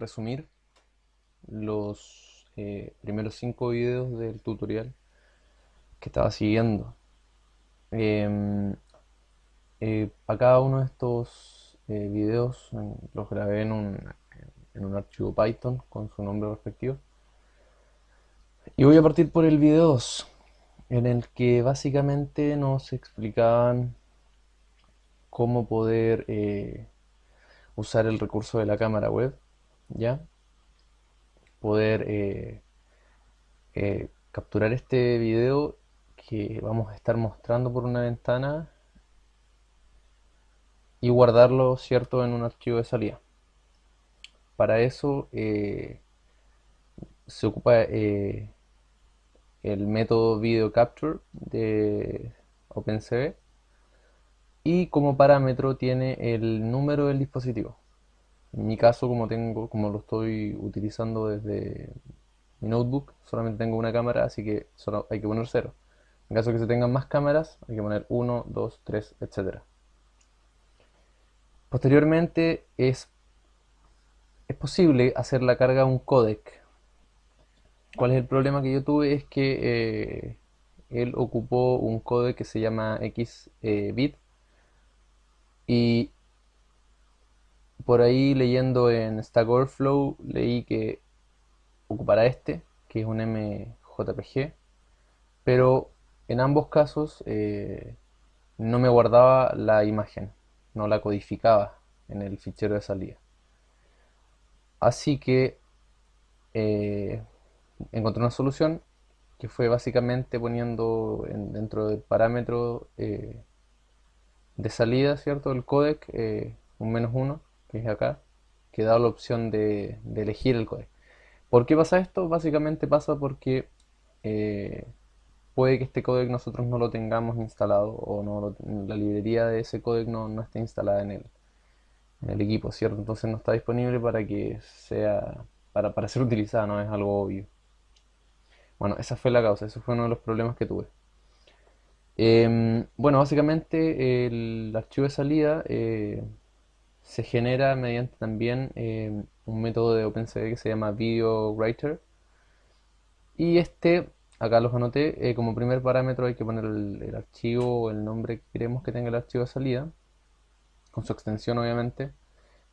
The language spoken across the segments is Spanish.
resumir los primeros 5 videos del tutorial que estaba siguiendo. Em, a cada uno de estos videos los grabé en un archivo Python con su nombre respectivo. Y voy a partir por el video 2, en el que básicamente nos explicaban cómo poder usar el recurso de la cámara web, ¿ya? Poder capturar este video que vamos a estar mostrando por una ventana y guardarlo, ¿cierto?, en un archivo de salida. Para eso se ocupa el método Video Capture de OpenCV y como parámetro tiene el número del dispositivo. En mi caso, como lo estoy utilizando desde mi notebook, solamente tengo una cámara, así que solo hay que poner 0. En caso de que se tengan más cámaras, hay que poner 1, 2, 3, etc. Posteriormente es posible hacer la carga a un codec. ¿Cuál es el problema que yo tuve? Es que él ocupó un codec que se llama XBit y por ahí leyendo en Stack Overflow leí que ocupará este, que es un MJPG, pero en ambos casos no me guardaba la imagen, no la codificaba en el fichero de salida. Así que eh, encontré una solución que fue básicamente poniendo dentro del parámetro de salida, ¿cierto? El codec, un -1, que es acá, que da la opción de elegir el codec. ¿Por qué pasa esto? Básicamente pasa porque eh, puede que este codec nosotros no lo tengamos instalado o la librería de ese codec no esté instalada en el equipo, ¿cierto? Entonces no está disponible para que sea, para ser utilizada, no es algo obvio. Bueno, esa fue la causa, ese fue uno de los problemas que tuve. Bueno, básicamente el archivo de salida se genera mediante también un método de OpenCV que se llama Video Writer. Y acá los anoté, como primer parámetro hay que poner el archivo o el nombre que queremos que tenga el archivo de salida, con su extensión obviamente.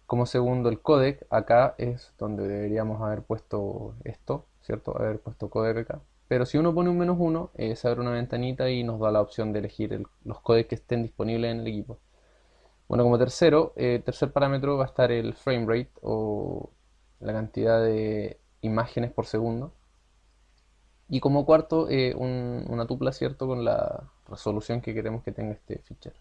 Como segundo el codec, acá es donde deberíamos haber puesto esto, ¿cierto? Haber puesto codec acá. Pero si uno pone un -1, se abre una ventanita y nos da la opción de elegir los codecs que estén disponibles en el equipo. Bueno, como tercer parámetro va a estar el frame rate o la cantidad de imágenes por segundo. Y como cuarto, una tupla, ¿cierto? Con la resolución que queremos que tenga este fichero.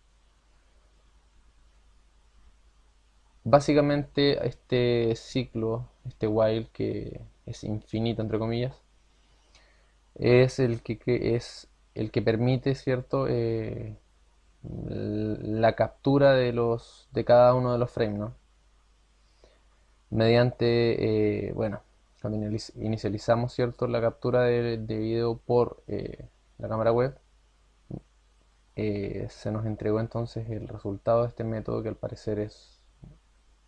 Básicamente este ciclo, este while que es infinito entre comillas, es el que permite, ¿cierto? La captura de cada uno de los frames, ¿no? Mediante, bueno, cuando inicializamos, ¿cierto? La captura de video por la cámara web, se nos entregó entonces el resultado de este método que al parecer es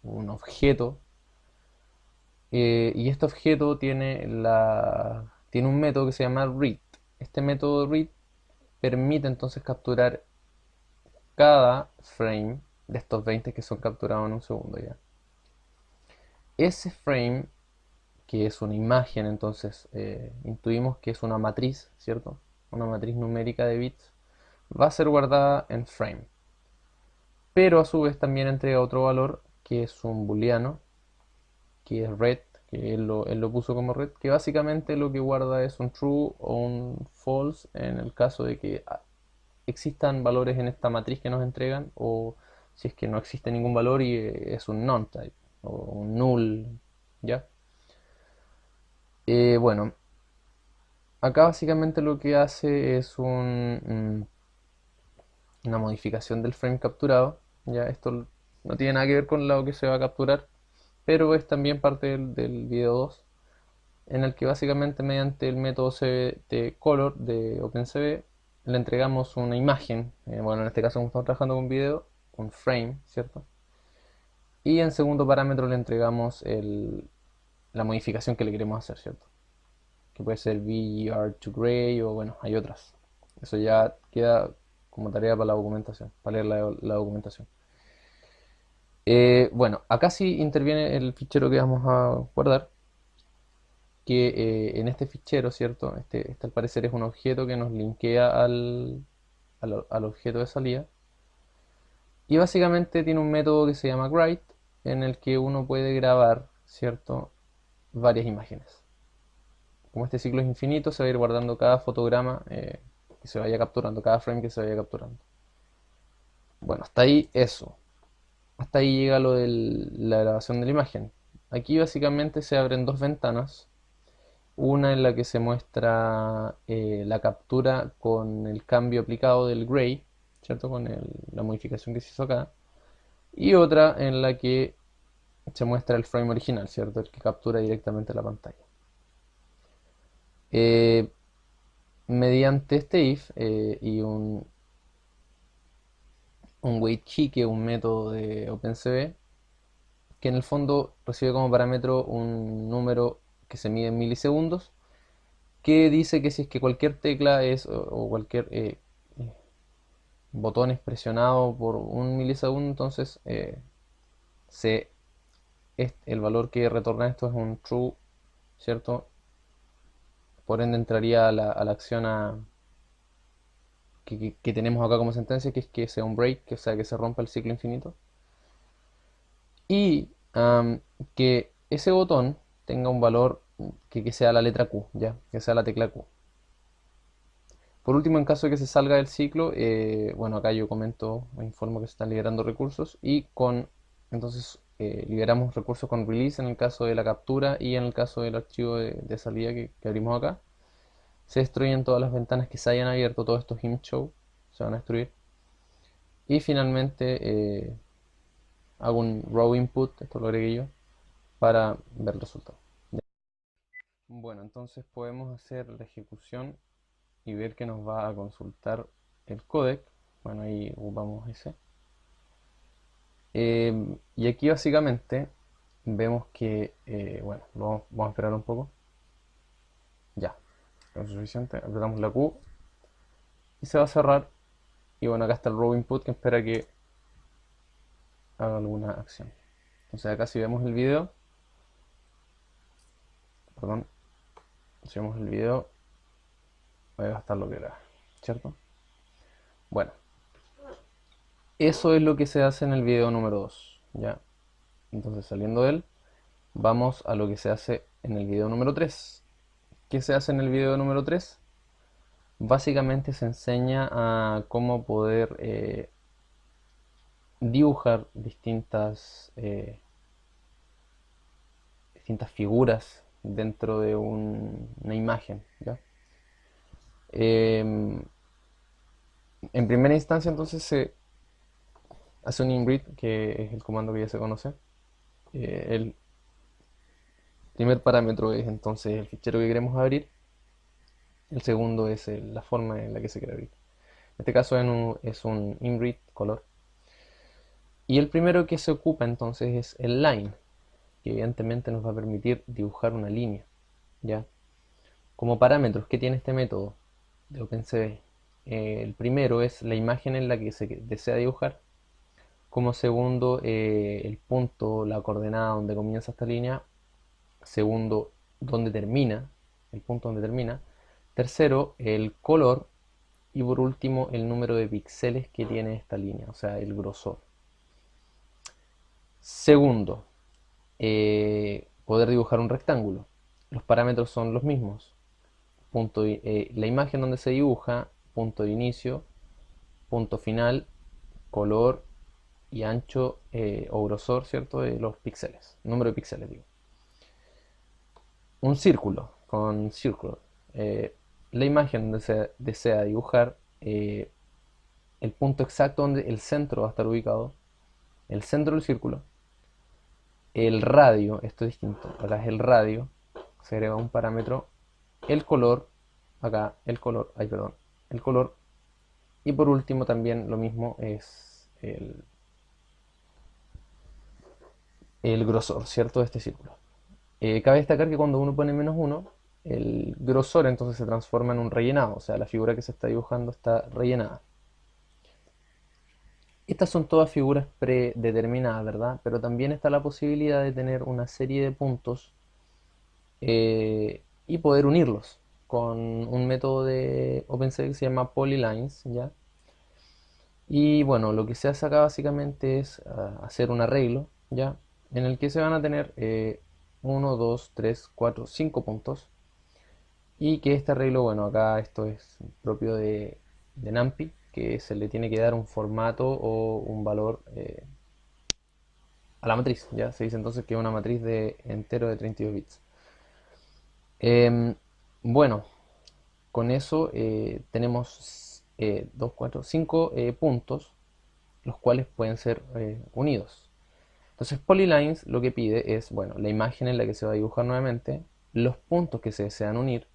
un objeto. Y este objeto tiene un método que se llama read. Este método read permite entonces capturar cada frame de estos 20 que son capturados en un segundo ya. Ese frame, que es una imagen, entonces intuimos que es una matriz, ¿cierto? Una matriz numérica de bits, va a ser guardada en frame. Pero a su vez también entrega otro valor que es un booleano, que es red, que él lo puso como red, que básicamente lo que guarda es un true o un false en el caso de que existan valores en esta matriz que nos entregan, o si es que no existe ningún valor y es un non-type o un null, ¿ya? Bueno, acá básicamente lo que hace es una modificación del frame capturado, ¿ya? Esto no tiene nada que ver con lo que se va a capturar, pero es también parte del video 2, en el que básicamente mediante el método CVT-color de OpenCV le entregamos una imagen, bueno, en este caso como estamos trabajando con video, un frame, ¿cierto? Y en segundo parámetro le entregamos la modificación que le queremos hacer, ¿cierto? Que puede ser VGR to Gray o bueno, hay otras. Eso ya queda como tarea para la documentación, para leer la documentación. Bueno, acá sí interviene el fichero que vamos a guardar, que en este fichero, ¿cierto? Este al parecer es un objeto que nos linkea al objeto de salida. Y básicamente tiene un método que se llama write, en el que uno puede grabar, ¿cierto? Varias imágenes. Como este ciclo es infinito, se va a ir guardando cada fotograma que se vaya capturando, cada frame que se vaya capturando. Bueno, hasta ahí eso. Hasta ahí llega lo de la grabación de la imagen. Aquí básicamente se abren dos ventanas. Una en la que se muestra la captura con el cambio aplicado del gray, ¿cierto? Con la modificación que se hizo acá. Y otra en la que se muestra el frame original, ¿cierto? El que captura directamente la pantalla. Eh, Mediante este if y un wait key, que es un método de OpenCV, que en el fondo recibe como parámetro un número que se mide en milisegundos, que dice que si es que cualquier tecla o cualquier botón es presionado por un milisegundo, entonces el valor que retorna esto es un true, ¿cierto? Por ende entraría a la acción que tenemos acá como sentencia, que es que sea un break, que sea que se rompa el ciclo infinito. Y que ese botón tenga un valor que sea la letra Q, ¿ya? Que sea la tecla Q. Por último, en caso de que se salga del ciclo, bueno, acá yo comento o informo que se están liberando recursos y entonces liberamos recursos con release en el caso de la captura y en el caso del archivo de salida que abrimos acá. Se destruyen todas las ventanas que se hayan abierto, todos estos show se van a destruir. Y finalmente hago un raw input, esto lo agregué yo, para ver el resultado. Bueno, entonces podemos hacer la ejecución y ver que nos va a consultar el codec. Bueno, ahí ocupamos ese. Y aquí básicamente vemos que, bueno, vamos a esperar un poco. Ya, es suficiente. Apretamos la Q y se va a cerrar. Y bueno, acá está el raw input que espera que haga alguna acción. Entonces acá si vemos el video, perdón, si vemos el video, va a estar lo que era, ¿cierto? Bueno, eso es lo que se hace en el video número 2, ¿ya? Entonces saliendo de él, vamos a lo que se hace en el video número 3. ¿Qué se hace en el video número 3? Básicamente se enseña a cómo poder dibujar distintas figuras dentro de una imagen, ¿ya? Em, en primera instancia entonces se hace un inbreed, que es el comando que ya se conoce. El primer parámetro es entonces el fichero que queremos abrir. El segundo es la forma en la que se quiere abrir. En este caso es un inbreed color. Y el primero que se ocupa entonces es el line, que evidentemente nos va a permitir dibujar una línea, ¿ya? Como parámetros, ¿qué tiene este método de OpenCV? El primero es la imagen en la que se desea dibujar. Como segundo, el punto, la coordenada donde comienza esta línea. Segundo, donde termina, el punto donde termina. Tercero, el color. Y por último, el número de píxeles que tiene esta línea, o sea, el grosor. Segundo, poder dibujar un rectángulo. Los parámetros son los mismos. La imagen donde se dibuja, punto de inicio, punto final, color y ancho o grosor, ¿cierto? De los píxeles, número de píxeles, digo. Un círculo con círculo. La imagen donde se desea dibujar, el punto exacto donde el centro va a estar ubicado, el centro del círculo, el radio, esto es distinto, acá es el radio, se agrega un parámetro, el color, acá el color, ay perdón, el color, y por último también lo mismo es el grosor, ¿cierto? De este círculo. Cabe destacar que cuando uno pone -1, el grosor entonces se transforma en un rellenado, o sea, la figura que se está dibujando está rellenada. Estas son todas figuras predeterminadas, ¿verdad? Pero también está la posibilidad de tener una serie de puntos y poder unirlos con un método de OpenCV que se llama Polylines, ¿ya? Y bueno, lo que se hace acá básicamente es hacer un arreglo, ¿ya? En el que se van a tener 1, 2, 3, 4, 5 puntos. Y que este arreglo, bueno, acá esto es propio de NumPy, que se le tiene que dar un formato o un valor a la matriz, ¿ya? Se dice entonces que es una matriz de entero de 32 bits. Em, bueno, con eso tenemos 2, 4, 5 puntos, los cuales pueden ser unidos. Entonces Polylines lo que pide es, bueno, la imagen en la que se va a dibujar nuevamente, los puntos que se desean unir,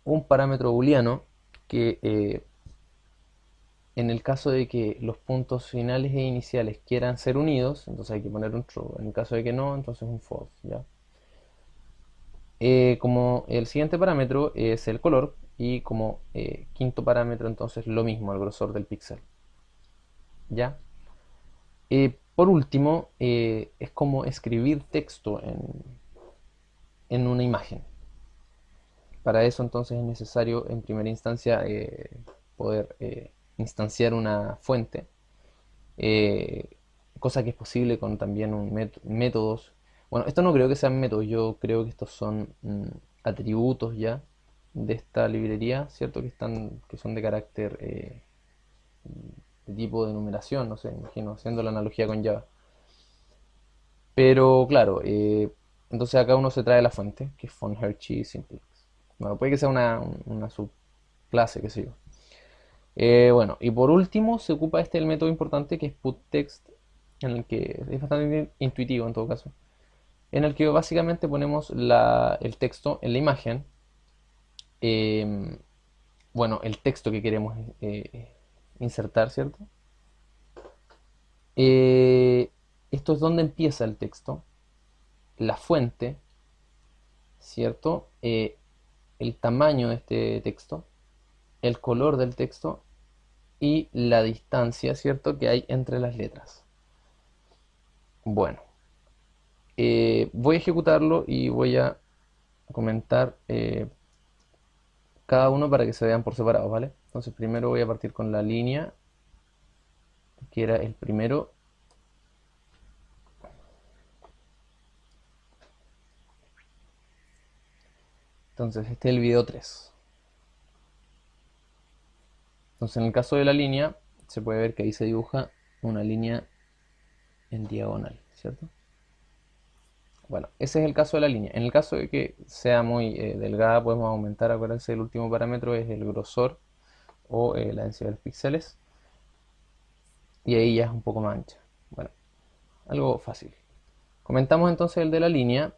un parámetro booleano que en el caso de que los puntos finales e iniciales quieran ser unidos, entonces hay que poner un true. En el caso de que no, entonces un false, ¿ya? Como el siguiente parámetro es el color y como quinto parámetro entonces lo mismo, el grosor del píxel, ¿ya? Por último, es como escribir texto en una imagen. Para eso entonces es necesario en primera instancia poder instanciar una fuente, eh, cosa que es posible con también métodos. Bueno, esto no creo que sean métodos, yo creo que estos son atributos ya de esta librería, ¿cierto? Que son de carácter de tipo de numeración, no sé, imagino, haciendo la analogía con Java. Pero claro, entonces acá uno se trae la fuente, que es von-Hershey Simplex. Bueno, puede que sea una subclase, qué sé yo. Bueno, y por último se ocupa el método importante que es putText, en el que es bastante intuitivo en todo caso, en el que básicamente ponemos el texto en la imagen, em, bueno, el texto que queremos insertar, ¿cierto? Eh, Esto es donde empieza el texto, la fuente, ¿cierto? El tamaño de este texto, el color del texto y la distancia, ¿cierto? Que hay entre las letras. Bueno, voy a ejecutarlo y voy a comentar cada uno para que se vean por separado, ¿vale? Entonces primero voy a partir con la línea, que era el primero. Entonces este es el video 3. Entonces en el caso de la línea, se puede ver que ahí se dibuja una línea en diagonal, ¿cierto? Bueno, ese es el caso de la línea. En el caso de que sea muy delgada, podemos aumentar. Acuérdense, el último parámetro es el grosor o la densidad de los píxeles. Y ahí ya es un poco más ancha. Bueno, algo fácil. Comentamos entonces el de la línea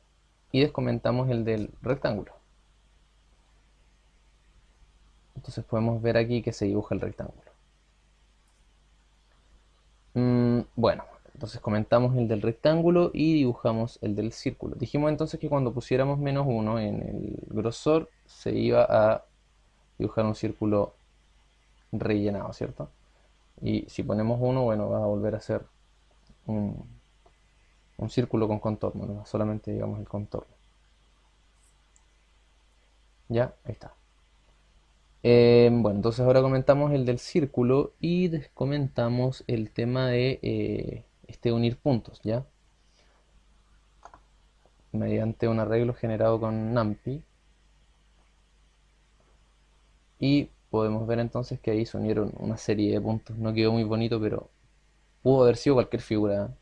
y descomentamos el del rectángulo. Entonces podemos ver aquí que se dibuja el rectángulo. Bueno, entonces comentamos el del rectángulo y dibujamos el del círculo. Dijimos entonces que cuando pusiéramos -1 en el grosor se iba a dibujar un círculo rellenado, ¿cierto? Y si ponemos 1, bueno, va a volver a ser un, un círculo con contorno, ¿no? Solamente digamos el contorno. Ya, ahí está. Bueno, entonces ahora comentamos el del círculo y comentamos el tema de este unir puntos, ¿ya? Mediante un arreglo generado con NumPy. Y podemos ver entonces que ahí se unieron una serie de puntos. No quedó muy bonito, pero pudo haber sido cualquier figura.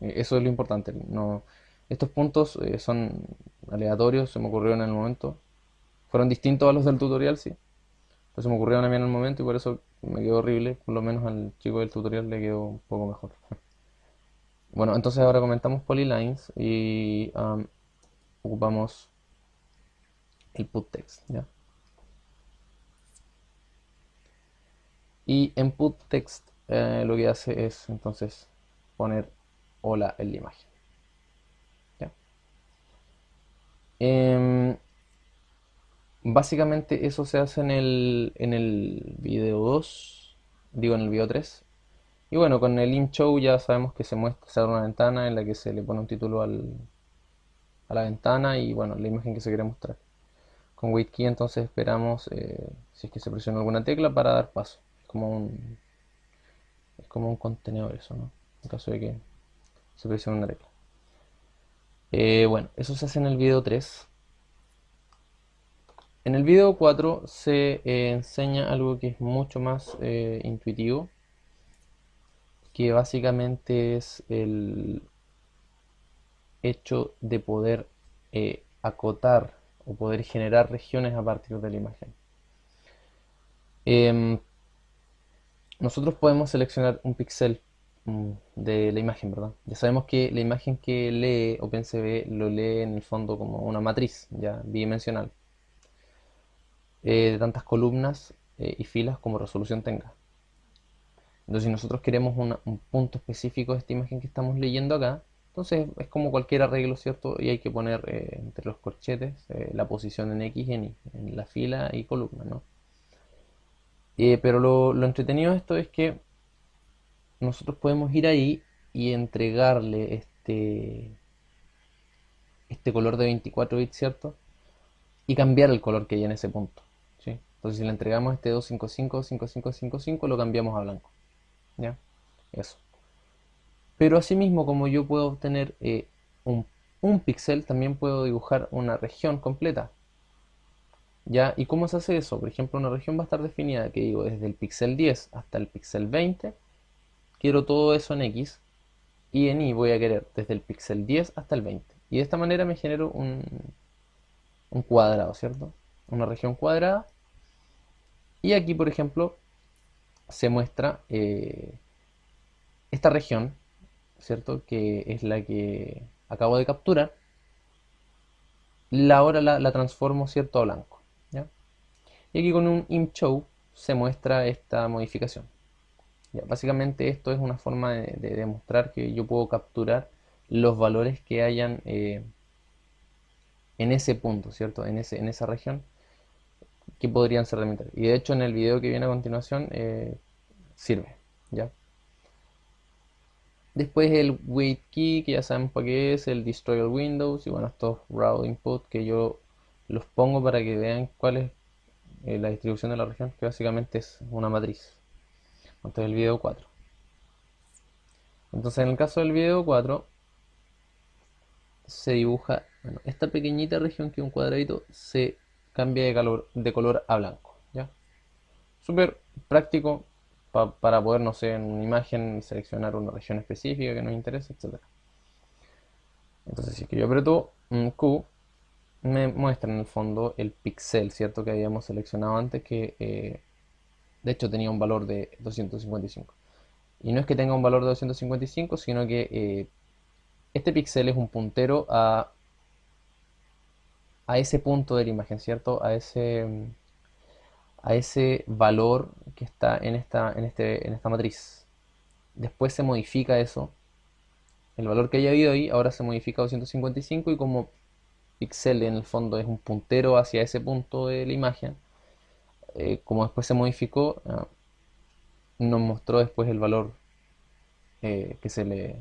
Eso es lo importante. No, estos puntos son aleatorios, se me ocurrieron en el momento. Fueron distintos a los del tutorial, sí. Pero se me ocurrieron a mí en el momento y por eso me quedó horrible. Por lo menos al chico del tutorial le quedó un poco mejor. Bueno, entonces ahora comentamos polylines y ocupamos el putText, ¿ya? Y en putText lo que hace es entonces poner hola en la imagen, ¿ya? Em, Básicamente eso se hace en el video 2, digo en el video 3. Y bueno, con el in-show ya sabemos que se muestra, se abre una ventana en la que se le pone un título a la ventana y bueno, la imagen que se quiere mostrar. Con WaitKey entonces esperamos si es que se presiona alguna tecla para dar paso. Es como un contenedor eso, ¿no? En caso de que se presione una tecla. Bueno, eso se hace en el video 3. En el video 4 se enseña algo que es mucho más intuitivo, que básicamente es el hecho de poder acotar o poder generar regiones a partir de la imagen. Em, Nosotros podemos seleccionar un píxel de la imagen, ¿verdad? Ya sabemos que la imagen que lee OpenCV lo lee en el fondo como una matriz ya bidimensional, de tantas columnas y filas como resolución tenga. Entonces, si nosotros queremos un punto específico de esta imagen que estamos leyendo acá, entonces es como cualquier arreglo, ¿cierto? Y hay que poner entre los corchetes la posición en X y en Y, en la fila y columna, ¿no? Pero lo entretenido de esto es que nosotros podemos ir ahí y entregarle este color de 24 bits, ¿cierto? Y cambiar el color que hay en ese punto, ¿sí? Entonces, si le entregamos este 255-5555, lo cambiamos a blanco, ¿ya? Eso. Pero asimismo, como yo puedo obtener un píxel, también puedo dibujar una región completa. ¿Ya? ¿Y cómo se hace eso? Por ejemplo, una región va a estar definida, que digo, desde el píxel 10 hasta el píxel 20. Quiero todo eso en X. Y en Y voy a querer desde el píxel 10 hasta el 20. Y de esta manera me genero un cuadrado, ¿cierto? Una región cuadrada. Y aquí, por ejemplo, se muestra esta región, ¿cierto? Que es la que acabo de capturar. Ahora la transformo, ¿cierto? A blanco, ¿ya? Y aquí con un imshow se muestra esta modificación. ¿Ya? Básicamente esto es una forma de demostrar que yo puedo capturar los valores que hayan en ese punto, ¿cierto? En esa región que podrían ser de Y de hecho en el video que viene a continuación sirve, ¿ya? Después el wait key, que ya sabemos para qué es, el destroy all windows y bueno, estos raw input que yo los pongo para que vean cuál es la distribución de la región, que básicamente es una matriz. Entonces el video 4. Entonces en el caso del video 4 se dibuja, bueno, esta pequeñita región que es un cuadradito se cambia de color a blanco, ¿ya? Súper práctico para poder, no sé, en una imagen seleccionar una región específica que nos interese, etcétera. Entonces si es que yo aprieto un Q, me muestra en el fondo el píxel, ¿cierto? Que habíamos seleccionado antes, que de hecho tenía un valor de 255. Y no es que tenga un valor de 255, sino que este píxel es un puntero a ese punto de la imagen, ¿cierto? A ese valor que está en esta matriz. Después se modifica eso. El valor que haya habido ahí ahora se modifica a 255 y como píxel en el fondo es un puntero hacia ese punto de la imagen, como después se modificó, nos mostró después el valor que se le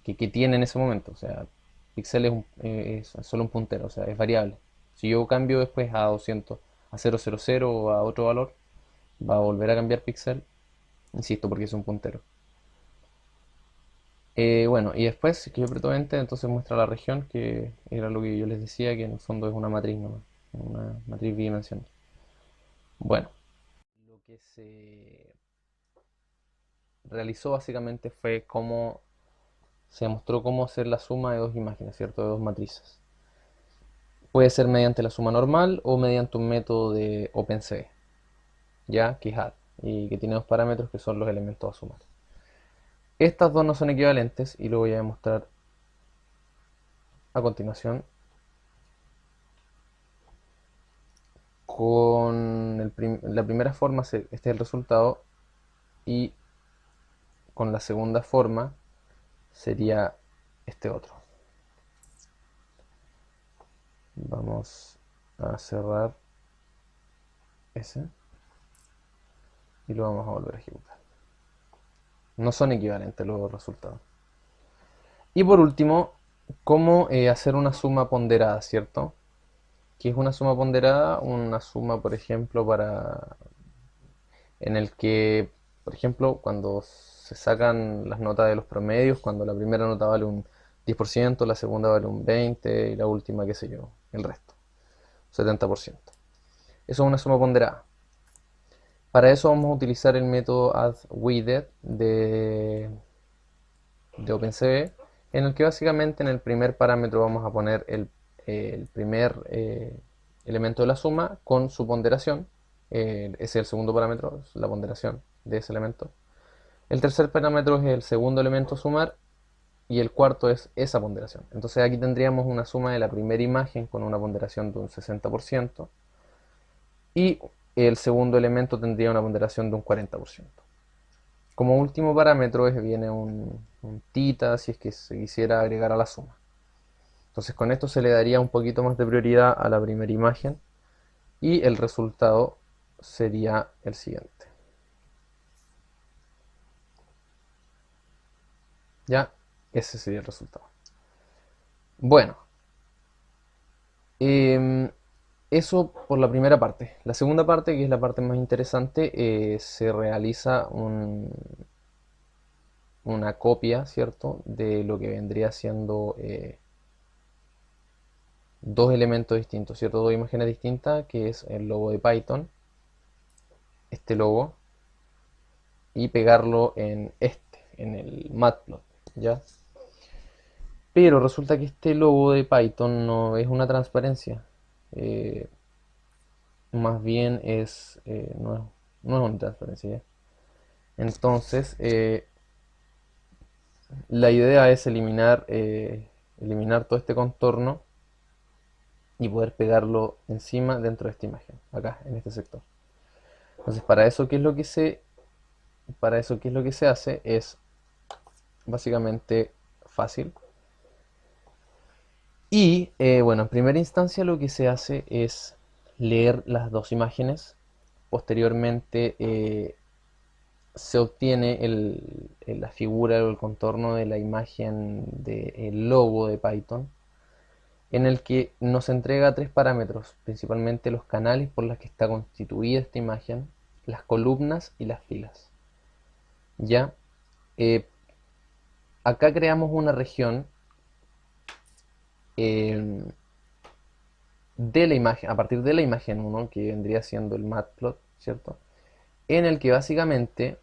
que tiene en ese momento. O sea, píxel es solo un puntero, o sea, es variable. Si yo cambio después a 200, a 000 o a otro valor, va a volver a cambiar píxel, insisto, porque es un puntero. Bueno, y después que yo aprieto Enter, entonces muestra la región, que era lo que yo les decía, que en el fondo es una matriz nomás, una matriz bidimensional. Bueno, lo que se realizó básicamente fue cómo se mostró cómo hacer la suma de dos imágenes, ¿cierto? De dos matrices. Puede ser mediante la suma normal o mediante un método de OpenCV, ya que es add, y que tiene dos parámetros que son los elementos a sumar. Estas dos no son equivalentes y lo voy a demostrar a continuación con la primera forma. Este es el resultado y con la segunda forma sería este otro. Vamos a cerrar ese y lo vamos a volver a ejecutar. No son equivalentes los resultados. Y por último, cómo hacer una suma ponderada, ¿cierto? ¿Qué es una suma ponderada? Una suma, por ejemplo, en el que, por ejemplo, cuando se sacan las notas de los promedios, cuando la primera nota vale un 10%, la segunda vale un 20% y la última, qué sé yo, el resto, 70%. Eso es una suma ponderada. Para eso vamos a utilizar el método addWeighted de OpenCV, en el que básicamente en el primer parámetro vamos a poner el primer elemento de la suma con su ponderación. Ese es el segundo parámetro, es la ponderación de ese elemento. El tercer parámetro es el segundo elemento a sumar y el cuarto es esa ponderación. Entonces aquí tendríamos una suma de la primera imagen con una ponderación de un 60% y el segundo elemento tendría una ponderación de un 40%. Como último parámetro viene un tita si es que se quisiera agregar a la suma. Entonces con esto se le daría un poquito más de prioridad a la primera imagen y el resultado sería el siguiente. Ya, ese sería el resultado. Bueno, em, eso por la primera parte. La segunda parte, que es la parte más interesante, se realiza una copia, ¿cierto? De lo que vendría siendo dos elementos distintos, ¿cierto? Dos imágenes distintas, que es el logo de Python, este logo, y pegarlo en el Matplot, ¿ya? Pero resulta que este logo de Python no es una transparencia, eh, más bien no es una transparencia, ¿ya? Entonces, la idea es eliminar todo este contorno y poder pegarlo encima dentro de esta imagen, acá, en este sector. Entonces, para eso, ¿qué es lo que se hace? Es básicamente fácil. Y bueno, en primera instancia lo que se hace es leer las dos imágenes. Posteriormente se obtiene la figura o el contorno de la imagen del logo de Python, en el que nos entrega tres parámetros, principalmente los canales por los que está constituida esta imagen, las columnas y las filas. ¿Ya? Eh, Acá creamos una región eh, de la imagen, a partir de la imagen 1, que vendría siendo el matplot, ¿cierto? En el que básicamente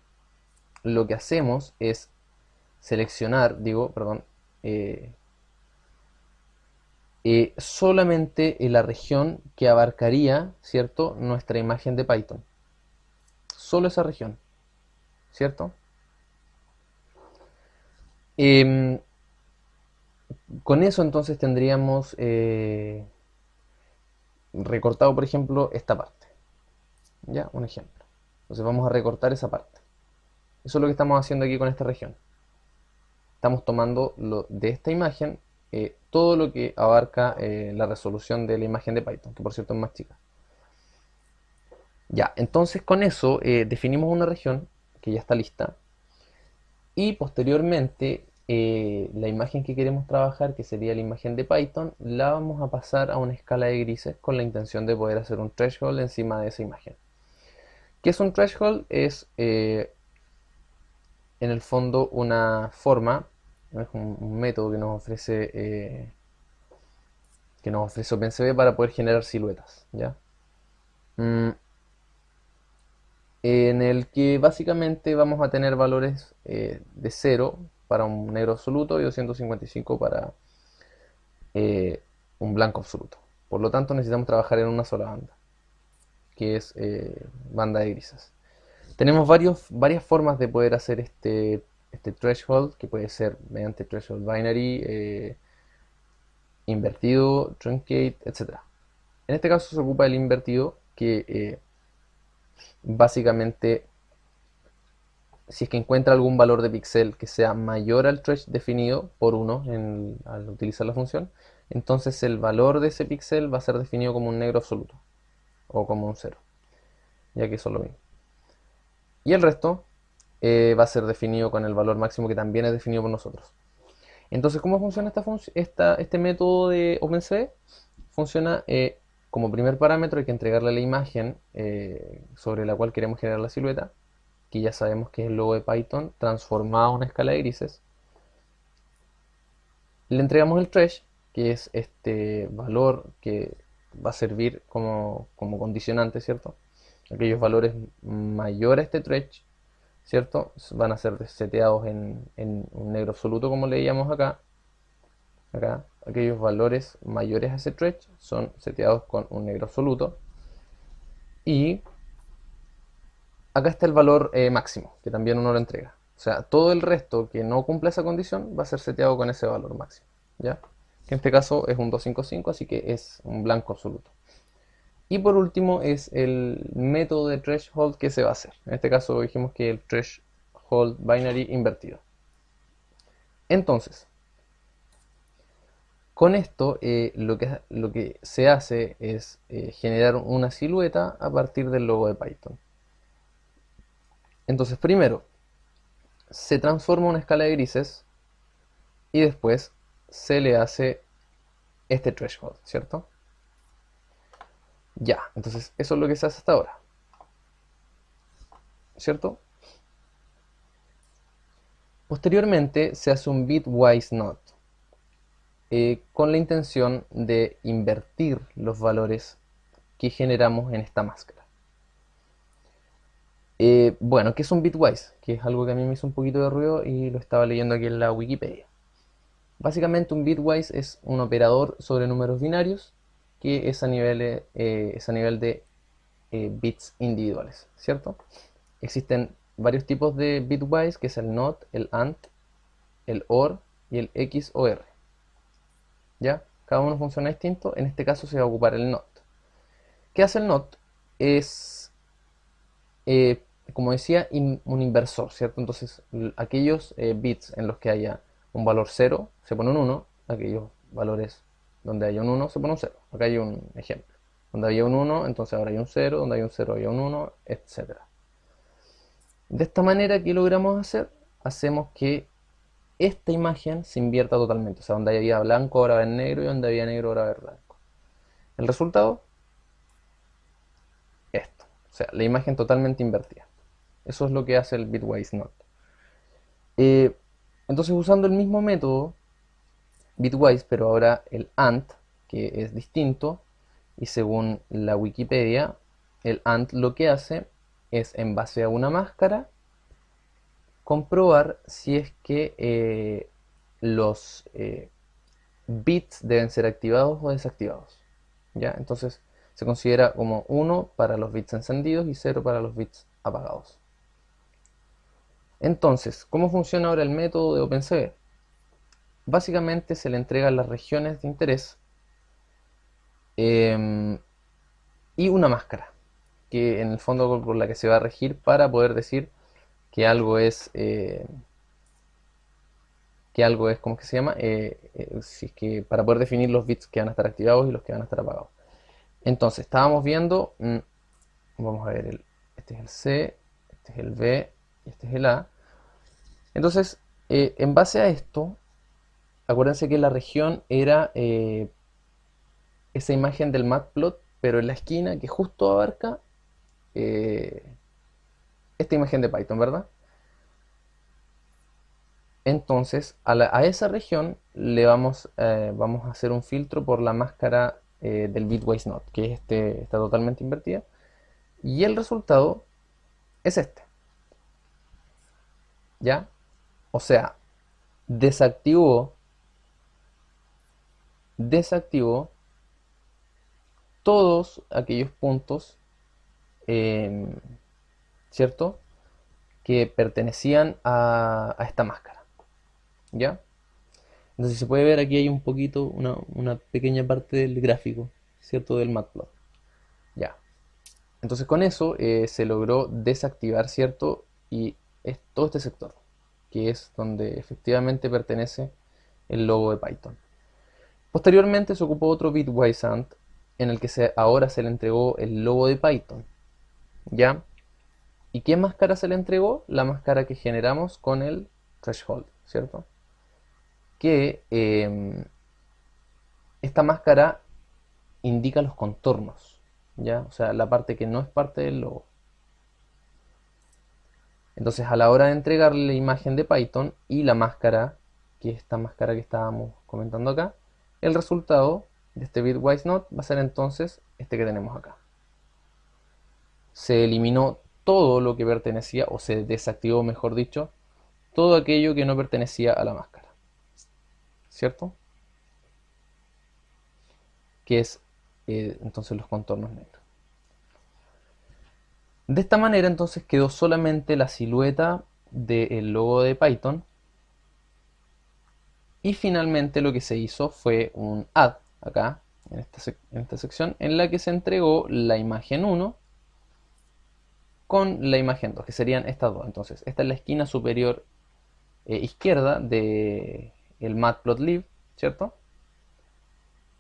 lo que hacemos es seleccionar, perdón, eh, solamente la región que abarcaría, ¿cierto? Nuestra imagen de Python. Solo esa región, ¿cierto? Em, con eso entonces tendríamos recortado, por ejemplo, esta parte. ¿Ya? Un ejemplo. Entonces vamos a recortar esa parte. Eso es lo que estamos haciendo aquí con esta región. Estamos tomando de esta imagen todo lo que abarca la resolución de la imagen de Python, que por cierto es más chica. Ya, entonces con eso definimos una región que ya está lista y posteriormente la imagen que queremos trabajar, que sería la imagen de Python, la vamos a pasar a una escala de grises con la intención de poder hacer un threshold encima de esa imagen. ¿Qué es un threshold? Es en el fondo una forma, ¿no? Es un método que nos ofrece OpenCV para poder generar siluetas, ¿ya? Mm, en el que básicamente vamos a tener valores de 0 para un negro absoluto y 255 para eh, un blanco absoluto. Por lo tanto necesitamos trabajar en una sola banda, que es banda de grises. Tenemos varias formas de poder hacer este threshold, que puede ser mediante threshold binary, invertido, truncate, etc. En este caso se ocupa el invertido, que básicamente si es que encuentra algún valor de píxel que sea mayor al thresh definido por 1 al utilizar la función, entonces el valor de ese píxel va a ser definido como un negro absoluto o como un cero, ya que eso es lo mismo. Y el resto va a ser definido con el valor máximo que también es definido por nosotros. Entonces, ¿cómo funciona este método de OpenCV? Funciona como primer parámetro, hay que entregarle la imagen sobre la cual queremos generar la silueta, que ya sabemos que es el logo de Python transformado a una escala de grises. Le entregamos el trash, que es este valor que va a servir como condicionante, ¿cierto? Aquellos valores mayores a este trash, ¿cierto? Van a ser seteados en un negro absoluto, como leíamos acá. Acá, aquellos valores mayores a ese stretch son seteados con un negro absoluto. Y acá está el valor máximo, que también uno lo entrega. O sea, todo el resto que no cumpla esa condición va a ser seteado con ese valor máximo. ¿Ya? Que en este caso es un 255, así que es un blanco absoluto. Y por último es el método de threshold que se va a hacer. En este caso dijimos que el threshold binary invertido. Entonces, con esto lo que se hace es generar una silueta a partir del logo de Python. Entonces primero se transforma una escala de grises y después se le hace este threshold, ¿cierto? Ya, entonces eso es lo que se hace hasta ahora, ¿cierto? Posteriormente se hace un bitwise NOT con la intención de invertir los valores que generamos en esta máscara. Bueno, ¿qué es un bitwise? Que es algo que a mí me hizo un poquito de ruido y lo estaba leyendo aquí en la Wikipedia. Básicamente un bitwise es un operador sobre números binarios que es a nivel de bits individuales, ¿cierto? Existen varios tipos de bitwise, que es el NOT, el AND, el OR y el XOR. ¿Ya? Cada uno funciona distinto, en este caso se va a ocupar el NOT. ¿Qué hace el NOT? Es eh, como decía, un inversor, ¿cierto? Entonces, aquellos bits en los que haya un valor 0 se pone un 1, aquellos valores donde haya un 1 se pone un 0. Acá hay un ejemplo. Donde había un 1, entonces ahora hay un 0, donde hay un 0 hay un 1, etcétera. De esta manera, ¿qué logramos hacer? Hacemos que esta imagen se invierta totalmente. O sea, donde había blanco ahora va en negro y donde había negro ahora va en blanco. El resultado, esto. O sea, la imagen totalmente invertida. Eso es lo que hace el Bitwise Not. Eh, entonces, usando el mismo método, Bitwise, pero ahora el AND, que es distinto, y según la Wikipedia, el AND lo que hace es, en base a una máscara, comprobar si es que los bits deben ser activados o desactivados. ¿Ya? Entonces, se considera como 1 para los bits encendidos y 0 para los bits apagados. Entonces, ¿cómo funciona ahora el método de OpenCV? Básicamente se le entregan las regiones de interés em, y una máscara, que en el fondo por la que se va a regir para poder decir que algo es, ¿cómo es que se llama? Si es que para poder definir los bits que van a estar activados y los que van a estar apagados. Entonces, estábamos viendo, vamos a ver, este es el C, este es el B y este es el A. Entonces, en base a esto, acuérdense que la región era esa imagen del matplot, pero en la esquina que justo abarca eh, esta imagen de Python, ¿verdad? Entonces, a esa región vamos a hacer un filtro por la máscara del bitwise NOT, que está totalmente invertida. Y el resultado es este, ¿ya? O sea, desactivó, desactivó todos aquellos puntos, em, ¿cierto? Que pertenecían a esta máscara, ¿ya? Entonces se puede ver aquí hay un poquito, una pequeña parte del gráfico, ¿cierto? Del matplot. Ya. Entonces con eso se logró desactivar, ¿cierto? Y es todo este sector, que es donde efectivamente pertenece el logo de Python. Posteriormente se ocupó otro bitwise AND en el que ahora se le entregó el logo de Python, ¿ya? ¿Y qué máscara se le entregó? La máscara que generamos con el threshold, ¿cierto? Que esta máscara indica los contornos, ¿ya? O sea, la parte que no es parte del logo. Entonces, a la hora de entregarle la imagen de Python y la máscara, que es esta máscara que estábamos comentando acá, el resultado de este bitwise not va a ser entonces este que tenemos acá. Se eliminó todo lo que pertenecía, o se desactivó, mejor dicho, todo aquello que no pertenecía a la máscara, ¿cierto? Que es entonces los contornos negros. De esta manera entonces quedó solamente la silueta del logo de Python, y finalmente lo que se hizo fue un add acá en esta sección en la que se entregó la imagen 1 con la imagen 2, que serían estas dos. Entonces esta es la esquina superior izquierda de el matplotlib, ¿cierto?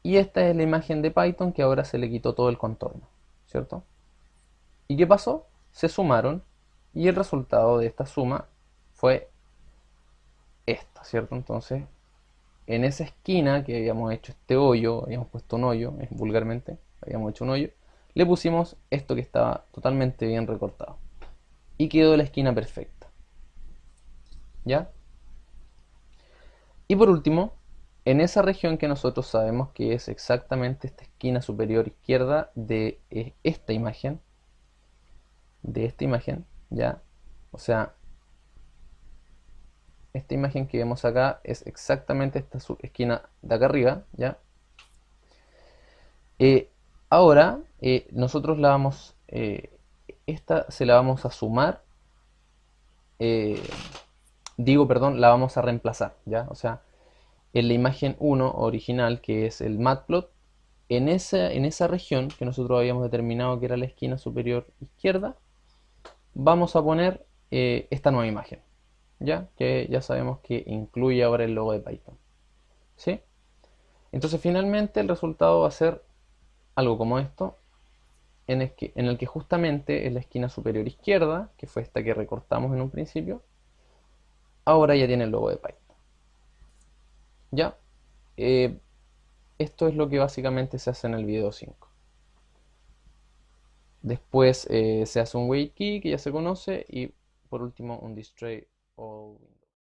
Y esta es la imagen de Python que ahora se le quitó todo el contorno, ¿cierto? ¿Y qué pasó? Se sumaron y el resultado de esta suma fue esta, ¿cierto? Entonces, en esa esquina que habíamos hecho este hoyo, habíamos puesto un hoyo, vulgarmente, habíamos hecho un hoyo, le pusimos esto que estaba totalmente bien recortado. Y quedó la esquina perfecta. ¿Ya? Y por último, en esa región que nosotros sabemos que es exactamente esta esquina superior izquierda de esta imagen, ¿ya? O sea, esta imagen que vemos acá es exactamente esta esquina de acá arriba, ¿ya? Eh, Ahora, nosotros esta se la vamos a sumar, eh, perdón, la vamos a reemplazar, ¿ya? O sea, en la imagen 1 original, que es el matplot, en esa región que nosotros habíamos determinado que era la esquina superior izquierda, vamos a poner esta nueva imagen, ¿ya? Que ya sabemos que incluye ahora el logo de Python, ¿sí? Entonces finalmente el resultado va a ser algo como esto, en el que justamente en la esquina superior izquierda, que fue esta que recortamos en un principio, ahora ya tiene el logo de Python, ¿ya? Eh, Esto es lo que básicamente se hace en el video 5. Después se hace un wait key que ya se conoce, y por último un destroy all windows.